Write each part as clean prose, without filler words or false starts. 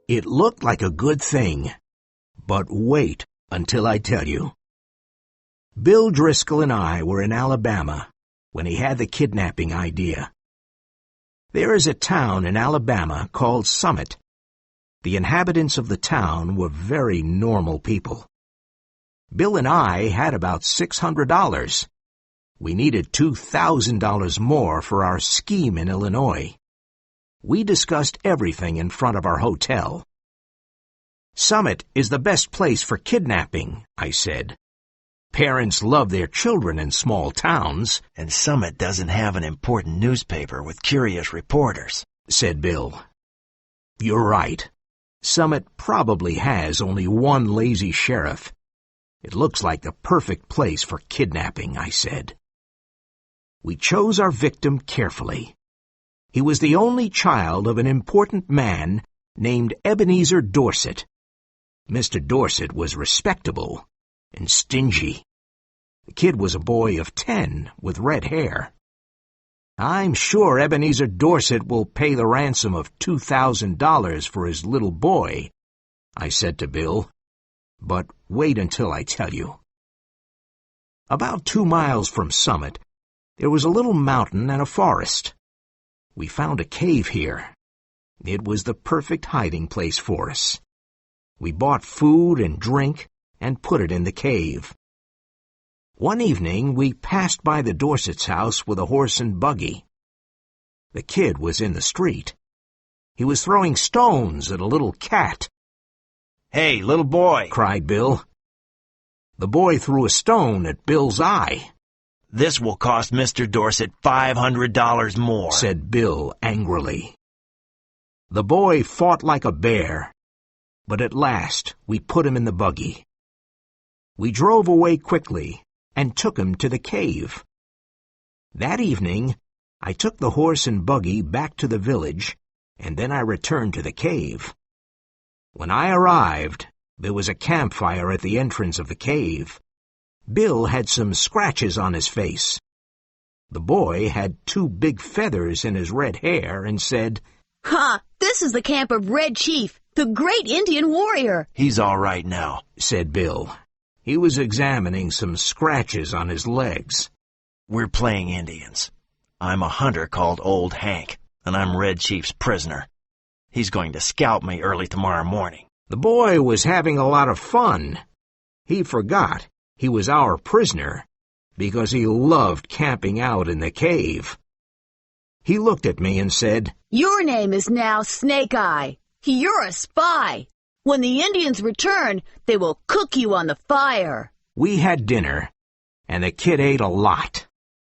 It looked like a good thing, but wait until I tell you. Bill Driscoll and I were in Alabama when he had the kidnapping idea. There is a town in Alabama called Summit. The inhabitants of the town were very normal people. Bill and I had about $600. We needed $2,000 more for our scheme in Illinois. We discussed everything in front of our hotel. Summit is the best place for kidnapping, I said. Parents love their children in small towns. And Summit doesn't have an important newspaper with curious reporters, said Bill. You're right. Summit probably has only one lazy sheriff. It looks like the perfect place for kidnapping, I said. We chose our victim carefully. He was the only child of an important man named Ebenezer Dorset. Mr. Dorset was respectable and stingy. The kid was a boy of 10 with red hair. I'm sure Ebenezer Dorset will pay the ransom of $2,000 for his little boy, I said to Bill. But wait until I tell you. About 2 miles from Summit, there was a little mountain and a forest. We found a cave here. It was the perfect hiding place for us. We bought food and drink and put it in the cave. One evening, we passed by the Dorset's house with a horse and buggy. The kid was in the street. He was throwing stones at a little cat. "Hey, little boy!" cried Bill. The boy threw a stone at Bill's eye. "This will cost Mr. Dorset $500 more," said Bill angrily. The boy fought like a bear, but at last we put him in the buggy. We drove away quickly and took him to the cave. That evening, I took the horse and buggy back to the village, and then I returned to the cave. When I arrived, there was a campfire at the entrance of the cave. Bill had some scratches on his face. The boy had 2 big feathers in his red hair and said, "Ha! This is the camp of Red Chief, the great Indian warrior." "He's all right now," said Bill. He was examining some scratches on his legs. "We're playing Indians. I'm a hunter called Old Hank, and I'm Red Chief's prisoner. He's going to scalp me early tomorrow morning." The boy was having a lot of fun. He forgot he was our prisoner because he loved camping out in the cave. He looked at me and said, "Your name is now Snake Eye. You're a spy. When the Indians return, they will cook you on the fire." We had dinner, and the kid ate a lot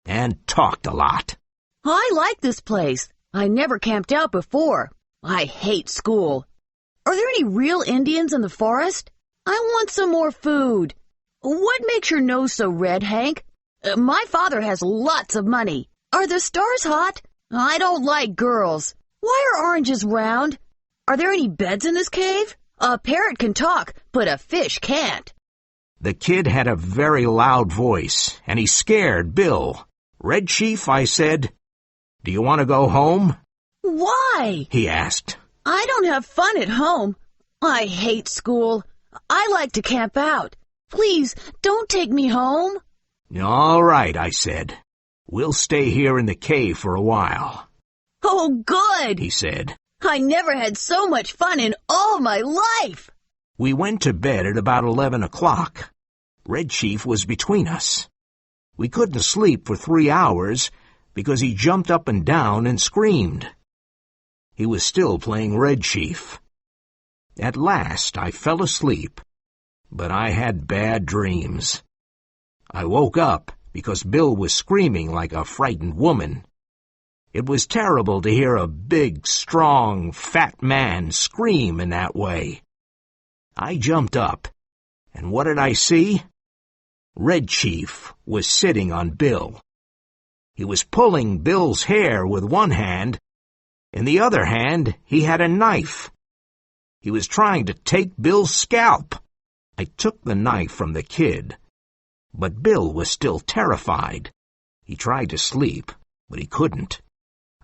and talked a lot. "I like this place. I never camped out before. I hate school. Are there any real Indians in the forest? I want some more food. What makes your nose so red, Hank? My father has lots of money. Are the stars hot? I don't like girls. Why are oranges round? Are there any beds in this cave? A parrot can talk, but a fish can't." The kid had a very loud voice, and he scared Bill. "Red Chief," I said, "do you want to go home?" "Why?" he asked. "I don't have fun at home. I hate school. I like to camp out. Please, don't take me home." "All right," I said. "We'll stay here in the cave for a while." "Oh, good," he said. "I never had so much fun in all my life." We went to bed at about 11 o'clock. Red Chief was between us. We couldn't sleep for 3 hours because he jumped up and down and screamed. He was still playing Red Chief. At last I fell asleep, but I had bad dreams. I woke up because Bill was screaming like a frightened woman. It was terrible to hear a big, strong, fat man scream in that way. I jumped up, and what did I see? Red Chief was sitting on Bill. He was pulling Bill's hair with one hand. In the other hand, he had a knife. He was trying to take Bill's scalp. I took the knife from the kid, but Bill was still terrified. He tried to sleep, but he couldn't.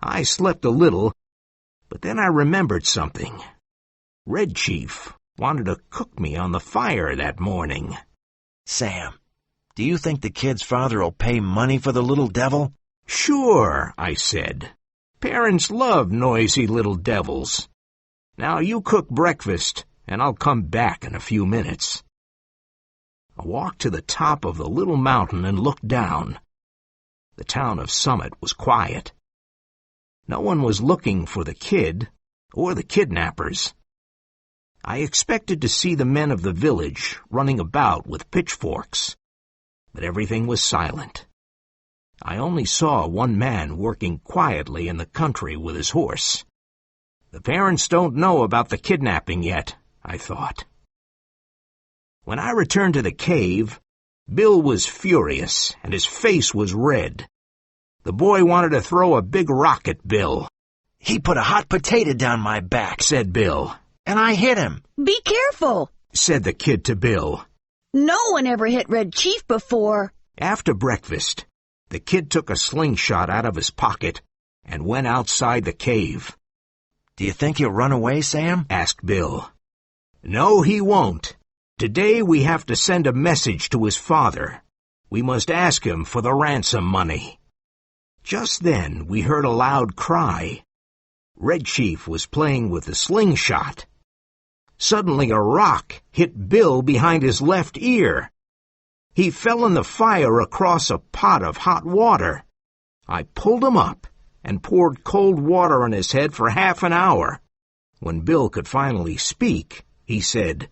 I slept a little, but then I remembered something. Red Chief wanted to cook me on the fire that morning. Sam, do you think the kid's father will pay money for the little devil? Sure, I said. Parents love noisy little devils. Now you cook breakfast, and I'll come back in a few minutes. I walked to the top of the little mountain and looked down. The town of Summit was quiet. No one was looking for the kid or the kidnappers. I expected to see the men of the village running about with pitchforks, but everything was silent. I only saw one man working quietly in the country with his horse. The parents don't know about the kidnapping yet, I thought. When I returned to the cave, Bill was furious and his face was red. The boy wanted to throw a big rock at Bill. He put a hot potato down my back, said Bill. And I hit him. Be careful, said the kid to Bill. No one ever hit Red Chief before. After breakfast, the kid took a slingshot out of his pocket and went outside the cave. Do you think he'll run away, Sam? asked Bill. No, he won't. Today we have to send a message to his father. We must ask him for the ransom money. Just then we heard a loud cry. Red Chief was playing with the slingshot. Suddenly a rock hit Bill behind his left ear. He fell in the fire across a pot of hot water. I pulled him up and poured cold water on his head for half an hour. When Bill could finally speak, he said,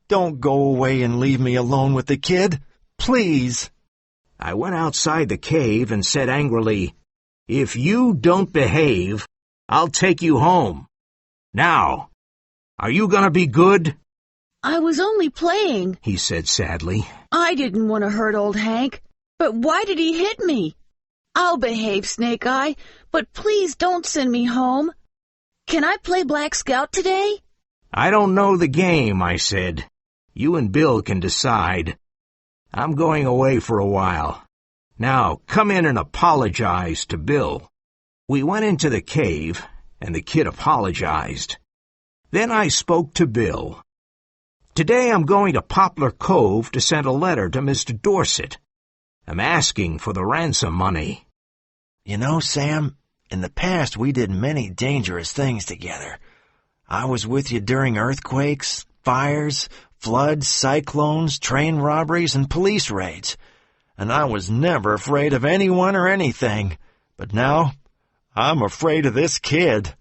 Don't go away and leave me alone with the kid, please. I went outside the cave and said angrily, If you don't behave, I'll take you home. Now, are you going to be good? I was only playing, he said sadly. I didn't want to hurt old Hank, but why did he hit me? I'll behave, Snake Eye, but please don't send me home. Can I play Black Scout today? I don't know the game, I said. You and Bill can decide. I'm going away for a while. Now, come in and apologize to Bill. We went into the cave, and the kid apologized. Then I spoke to Bill. Today I'm going to Poplar Cove to send a letter to Mr. Dorset. I'm asking for the ransom money. You know, Sam, in the past we did many dangerous things together. I was with you during earthquakes, fires, floods, cyclones, train robberies, and police raids. And I was never afraid of anyone or anything. But now, I'm afraid of this kid.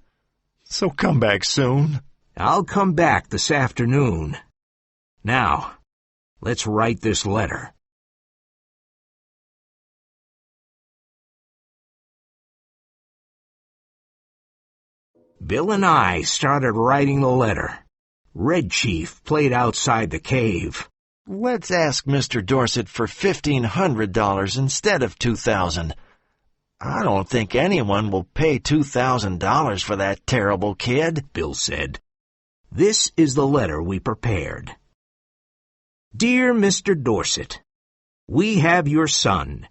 So come back soon. I'll come back this afternoon. Now, let's write this letter. Bill and I started writing the letter. Red Chief played outside the cave. Let's ask Mr. Dorset for $1,500 instead of $2,000. I don't think anyone will pay $2,000 for that terrible kid, Bill said. This is the letter we prepared. Dear Mr. Dorset, we have your son.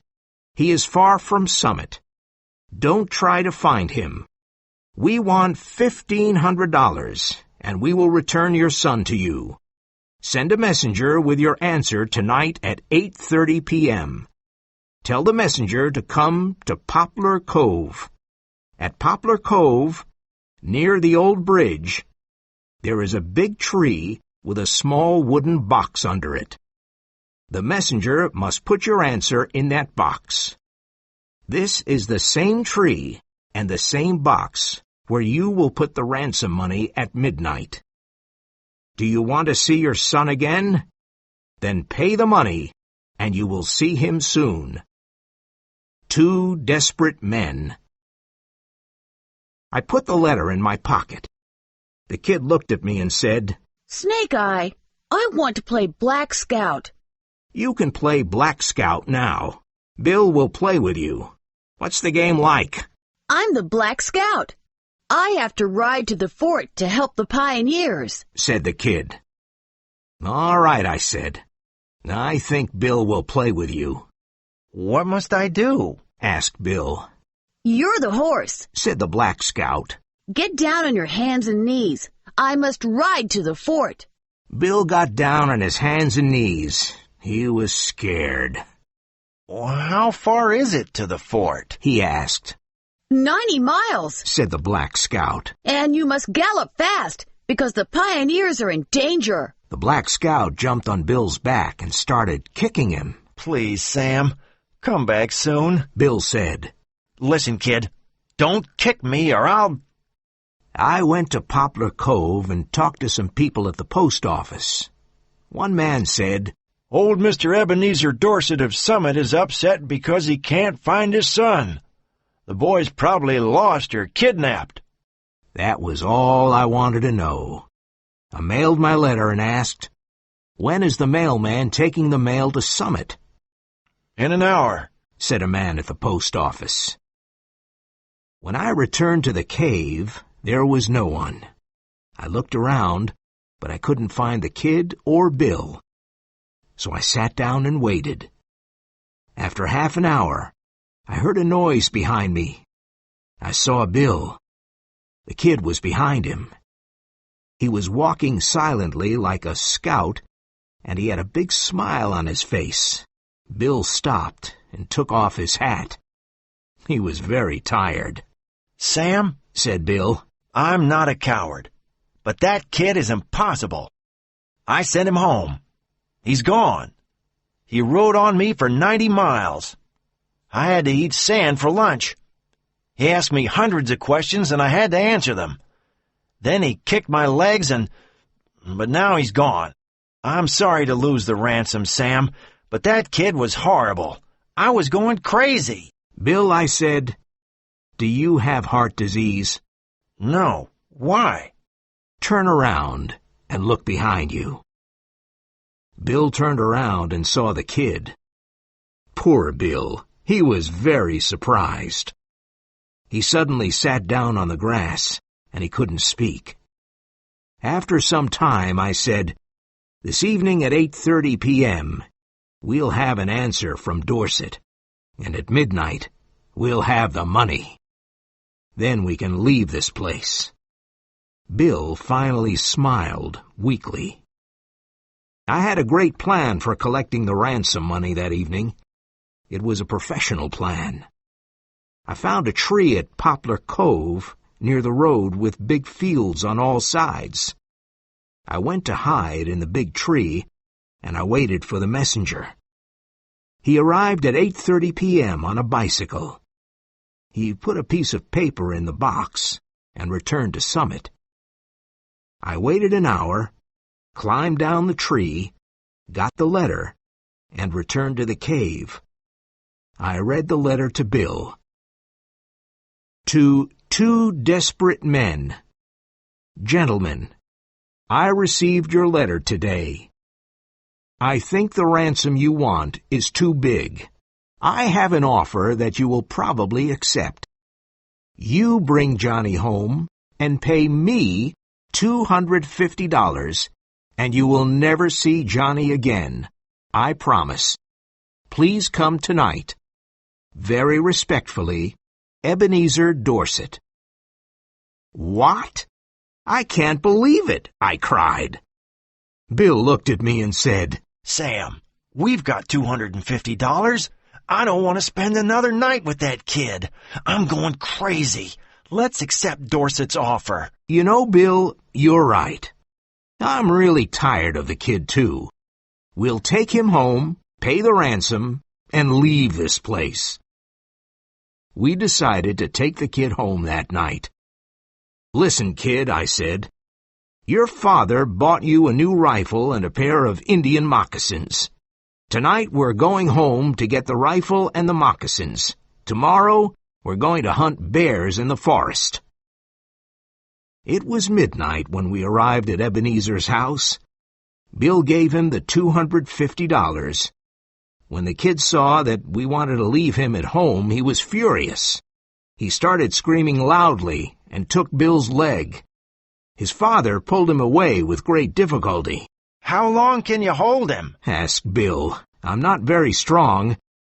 He is far from Summit. Don't try to find him. We want $1,500, and we will return your son to you. Send a messenger with your answer tonight at 8:30 p.m. Tell the messenger to come to Poplar Cove. At Poplar Cove, near the old bridge, there is a big tree with a small wooden box under it. The messenger must put your answer in that box. This is the same tree and the same box where you will put the ransom money at midnight. Do you want to see your son again? Then pay the money, and you will see him soon. 2 desperate men. I put the letter in my pocket. The kid looked at me and said, Snake Eye, I want to play Black Scout. You can play Black Scout now. Bill will play with you. What's the game like? I'm the Black Scout. I have to ride to the fort to help the pioneers, said the kid. All right, I said. I think Bill will play with you. What must I do? asked Bill. You're the horse, said the Black Scout. Get down on your hands and knees. I must ride to the fort. Bill got down on his hands and knees. He was scared. Well, how far is it to the fort? He asked. 90 miles, said the Black Scout. and you must gallop fast, because the pioneers are in danger. The Black Scout jumped on Bill's back and started kicking him. Please, Sam, come back soon. Bill said. Listen, kid, don't kick me or I'll... I went to Poplar Cove and talked to some people at the post office. One man said, Old Mr. Ebenezer Dorset of Summit is upset because he can't find his son. The boy's probably lost or kidnapped. That was all I wanted to know. I mailed my letter and asked, when is the mailman taking the mail to Summit? In an hour, said a man at the post office. When I returned to the cave, there was no one. I looked around, but I couldn't find the kid or Bill. So I sat down and waited. After half an hour, I heard a noise behind me. I saw Bill. The kid was behind him. He was walking silently like a scout, and he had a big smile on his face. Bill stopped and took off his hat. He was very tired. Sam, said Bill, I'm not a coward, but that kid is impossible. I sent him home. He's gone. He rode on me for 90 miles. I had to eat sand for lunch. He asked me hundreds of questions and I had to answer them. Then he kicked my legs but now he's gone. I'm sorry to lose the ransom, Sam, but that kid was horrible. I was going crazy. Bill, I said, do you have heart disease? No. Why? Turn around and look behind you. Bill turned around and saw the kid. Poor Bill. He was very surprised. He suddenly sat down on the grass, and he couldn't speak. After some time, I said, this evening at 8:30 p.m., we'll have an answer from Dorset, and at midnight, we'll have the money. Then we can leave this place. Bill finally smiled weakly. I had a great plan for collecting the ransom money that evening. It was a professional plan. I found a tree at Poplar Cove near the road with big fields on all sides. I went to hide in the big tree, and I waited for the messenger. He arrived at 8:30 p.m. on a bicycle. He put a piece of paper in the box and returned to Summit. I waited an hour, climbed down the tree, got the letter, and returned to the cave. I read the letter to Bill. To 2 desperate men. Gentlemen, I received your letter today. I think the ransom you want is too big. I have an offer that you will probably accept. You bring Johnny home and pay me $250, and you will never see Johnny again. I promise. Please come tonight. Very respectfully, Ebenezer Dorset. What? I can't believe it, I cried. Bill looked at me and said, Sam, we've got $250. I don't want to spend another night with that kid. I'm going crazy. Let's accept Dorset's offer. You know, Bill, you're right. I'm really tired of the kid, too. We'll take him home, pay the ransom, and leave this place. We decided to take the kid home that night. Listen, kid, I said. Your father bought you a new rifle and a pair of Indian moccasins. Tonight we're going home to get the rifle and the moccasins. Tomorrow we're going to hunt bears in the forest. It was midnight when we arrived at Ebenezer's house. Bill gave him the $250. When the kid saw that we wanted to leave him at home, he was furious. He started screaming loudly and took Bill's leg. His father pulled him away with great difficulty. How long can you hold him? Asked Bill. I'm not very strong,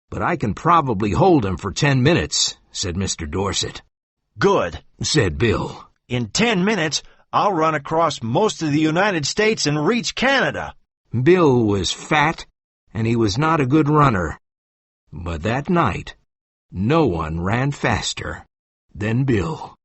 but I can probably hold him for 10 minutes, said Mr. Dorset. Good, said Bill. In 10 minutes, I'll run across most of the United States and reach Canada." Bill was fat, and he was not a good runner. But that night, no one ran faster than Bill.